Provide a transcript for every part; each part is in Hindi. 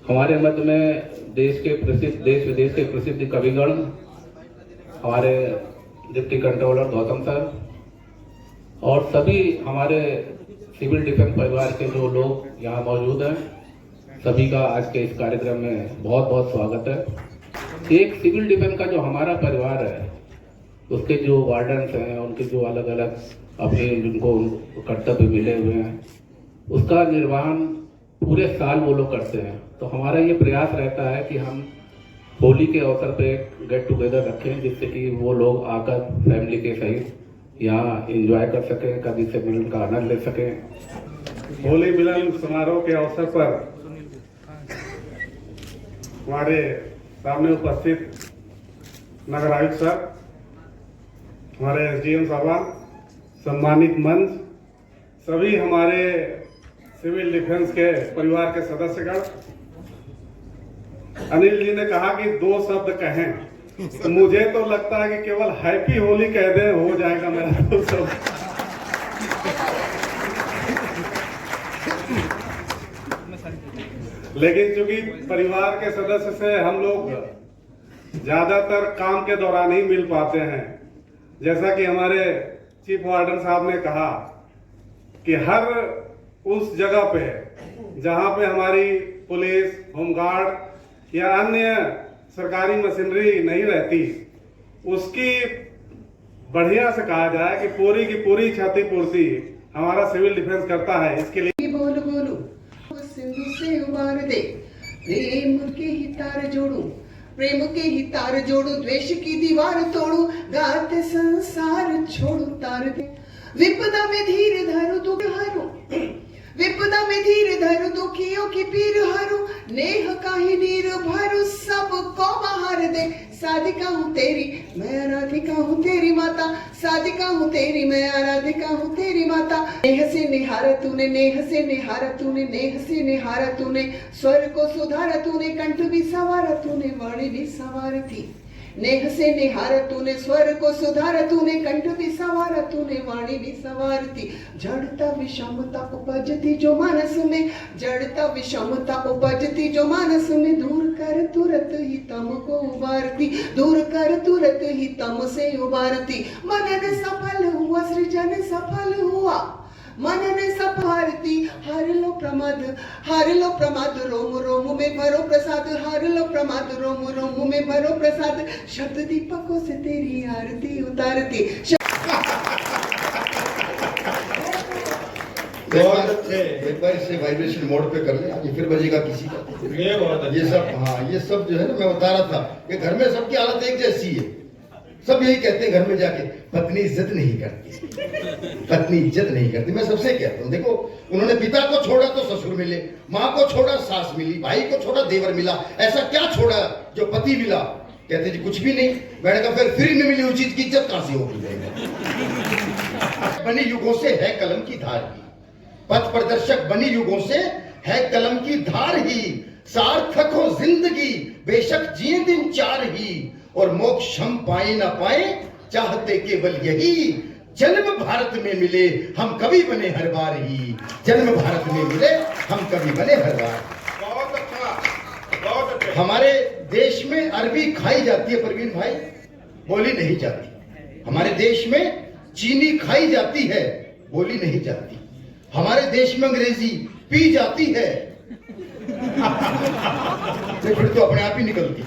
हमारे मध्य में देश विदेश के प्रसिद्ध कविगण हमारे डिप्टी कंट्रोलर गौतम सर और सभी हमारे सिविल डिफेंस परिवार के जो लोग यहाँ मौजूद हैं, सभी का आज के इस कार्यक्रम में बहुत बहुत स्वागत है। एक सिविल डिफेंस का जो हमारा परिवार है, उसके जो वार्डन्स हैं, उनके जो अलग अलग अपने जिनको कर्तव्य मिले हुए हैं, उसका निर्वहन पूरे साल वो लोग करते हैं। तो हमारा ये प्रयास रहता है कि हम होली के अवसर पे गेट टुगेदर रखें, जिससे कि वो लोग आकर फैमिली के सहित यहाँ एंजॉय कर सकें, कभी से मिलन का आनंद ले सकें। होली मिलन समारोह के अवसर पर हमारे सामने उपस्थित नगर आयुक्त सर, हमारे एसडीएम साहब, सम्मानित मंच, सभी हमारे सिविल डिफेंस के परिवार के सदस्यगण, अनिल जी ने कहा कि 2 शब्द कहें, तो मुझे तो लगता है कि केवल हैप्पी होली कह दें हो जाएगा मेरा 2 शब्द। लेकिन चूंकि परिवार के सदस्य से हम लोग ज्यादातर काम के दौरान ही मिल पाते हैं, जैसा कि हमारे चीफ वार्डन साहब ने कहा कि हर उस जगह पे जहां पे हमारी पुलिस, होमगार्ड या अन्य सरकारी मशीनरी नहीं रहती, उसकी बढ़िया से कहा जाए कि पूरी की पूरी क्षतिपूर्ति हमारा सिविल डिफेंस करता है। इसके लिए बोलो बोलो सिंधु से उबार दे, प्रेम के ही तार जोड़ू, प्रेम के ही तार जोड़ू, द्वेष की दीवार तोड़ू, गाते संसार छोड़ू तार दे, विपदा में धीर धरू दुख हरू, विपदा में धीर धरू दुखियों की पीर हरू, नेह का ही नीर भरू सबको बाहर दे, साधिका हूँ तेरी मैं आराधिका हूँ तेरी माता, साधिका हूँ तेरी मैं आराधिका हूँ तेरी माता। नेह से निहारा तूने, नेह से निहारा तूने, नेह से निहारा तूने, स्वर को सुधारा तूने, कंठ भी संवारा तूने, वाणी भी संवार थी। नेह से निहारा तूने, स्वर को सुधारा तूने, कंठ भी संवारा तूने, वाणी भी संवारती। जड़ता विषमता उपजती जो मानस में, जड़ता विषमता उपजती जो मानस में, दूर कर तुरत ही तम को उबारती, दूर कर तुरत ही तम से उबारती। मनन सफल हुआ, सृजन सफल हुआ, मनन सफारती, हर लो प्रमाद, रोम रोम में भरो प्रसाद, हर लो प्रमाद, रोम रोम में भरो प्रसाद, शब्द दीपकों से तेरी आरती उतारती। एक बार इसे वाइब्रेशन मोड पे कर ले, आगे फिर बजेगा किसी का। ये सब, हाँ, ये सब जो है ना, मैं बता रहा था कि घर में सबकी हालत एक जैसी है। सब यही कहते हैं घर में जाके, पत्नी इज्जत नहीं करती, पत्नी इज्जत नहीं करती। मैं सबसे कहता हूँ, देखो, उन्होंने पिता को छोड़ा तो ससुर मिले, माँ को छोड़ा सास मिली, भाई को छोड़ा देवर मिला, ऐसा क्या छोड़ा जो पति मिला? कहते जी कुछ भी नहीं। मैंने कहा फिर फ्री में मिली हुई चीज की इज्जत कहां से होगी? बनी युगों से है कलम की धार ही, पथ प्रदर्शक बनी युगों से है कलम की धार ही, सार्थक हो जिंदगी बेशक जिए दिन 4 ही, और मोक्ष हम पाए ना पाए चाहते केवल यही, जन्म भारत में मिले हम कभी बने हर बार ही, जन्म भारत में मिले हम कभी बने हर बार। बहुत अच्छा। हमारे देश में अरबी खाई जाती है परवीन भाई, बोली नहीं जाती। हमारे देश में चीनी खाई जाती है, बोली नहीं जाती। हमारे देश में अंग्रेजी पी जाती है, तो फिर तो अपने आप ही निकलती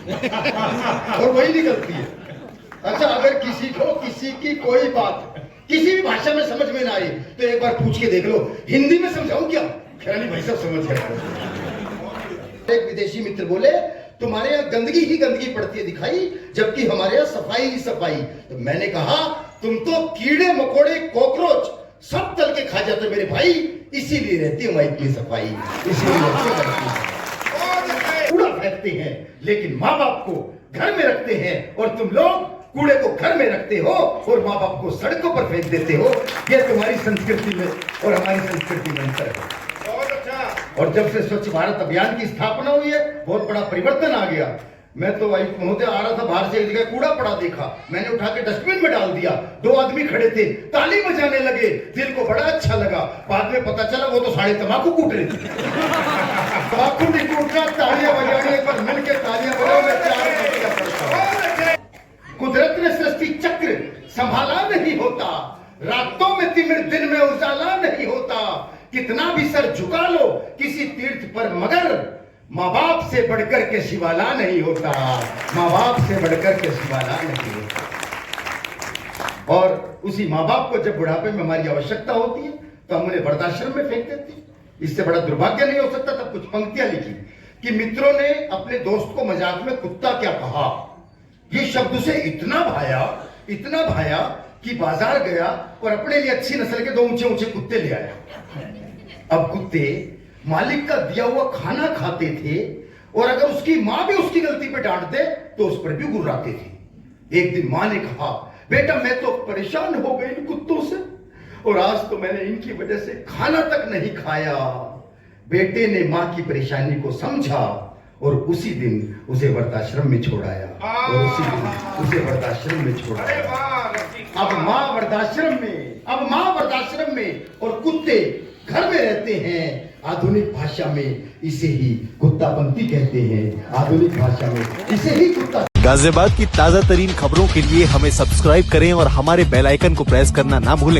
और वही निकलती है। अच्छा, अगर किसी को किसी की कोई बात किसी भी भाषा में समझ में ना आए तो एक बार पूछ के देख लो, हिंदी में समझाऊं क्या? खैरानी भाई सब समझ गए। एक विदेशी मित्र बोले, तुम्हारे यहाँ गंदगी ही गंदगी पड़ती है दिखाई, जबकि हमारे यहाँ सफाई ही सफाई। तो मैंने कहा, तुम तो कीड़े मकोड़े कॉकरोच सब तल के खा जाते मेरे भाई, इसीलिए रहती है माइक की सफाई, इसीलिए कूड़ा फेंकते हैं लेकिन माँ बाप को घर में रखते हैं, और तुम लोग कूड़े को घर में रखते हो और माँ बाप को सड़कों पर फेंक देते हो। ये तुम्हारी संस्कृति में और हमारी संस्कृति में अंतर है। और जब से स्वच्छ भारत अभियान की स्थापना हुई है, बहुत बड़ा परिवर्तन आ गया। मैं तो भाई महोदय आ रहा था बाहर से, एक जगह कूड़ा पड़ा देखा, मैंने उठा के डस्टबिन में डाल दिया। 2 आदमी खड़े थे, ताली बजाने लगे, दिल को बड़ा अच्छा लगा। बाद में पता चला वो तो साढ़े तम्बाकू कूट रहे थे। तम्बाकू नहीं कूटना, तालियां बजाने, एक बार मिलकर तालियां बजाओ, मैं 4 घंटे पड़ता हूं। कुदरत ने सृष्टि चक्र संभाला नहीं होता, रातों में तिमिर दिन में उजाला नहीं होता। कितना भी सर झुका लो किसी तीर्थ पर, मगर माँ बाप से बढ़कर के शिवाला नहीं होता, माँ बाप से बढ़कर के शिवाला नहीं होता। और उसी माँ बाप को जब बुढ़ापे में हमारी आवश्यकता होती है तो हम उन्हें वृद्धाश्रम में फेंक देते हैं। इससे बड़ा दुर्भाग्य नहीं हो सकता। तब कुछ पंक्तियां लिखी कि मित्रों ने अपने दोस्त को मजाक में कुत्ता क्या कहा। ये शब्द उसे इतना भाया कि बाजार गया और अपने लिए अच्छी नस्ल के 2 ऊंचे कुत्ते ले आया। अब कुत्ते मालिक का दिया हुआ खाना खाते थे और अगर उसकी मां भी उसकी गलती पे डांट दे तो उस पर भी गुर्राते थे। एक दिन मां ने कहा, बेटा मैं तो परेशान हो गई इन कुत्तों से और आज तो मैंने इनकी वजह से खाना तक नहीं खाया। बेटे ने मां की परेशानी को समझा और उसी दिन उसे वृद्धाश्रम में छोड़ाया अब मां वृद्धाश्रम में और कुत्ते घर में रहते हैं। आधुनिक भाषा में इसे ही कुत्तापंथी कहते हैं। आधुनिक भाषा में इसे ही कुत्ता। गाजियाबाद की ताजा तरीन खबरों के लिए हमें सब्सक्राइब करें और हमारे बेल आइकन को प्रेस करना ना भूलें।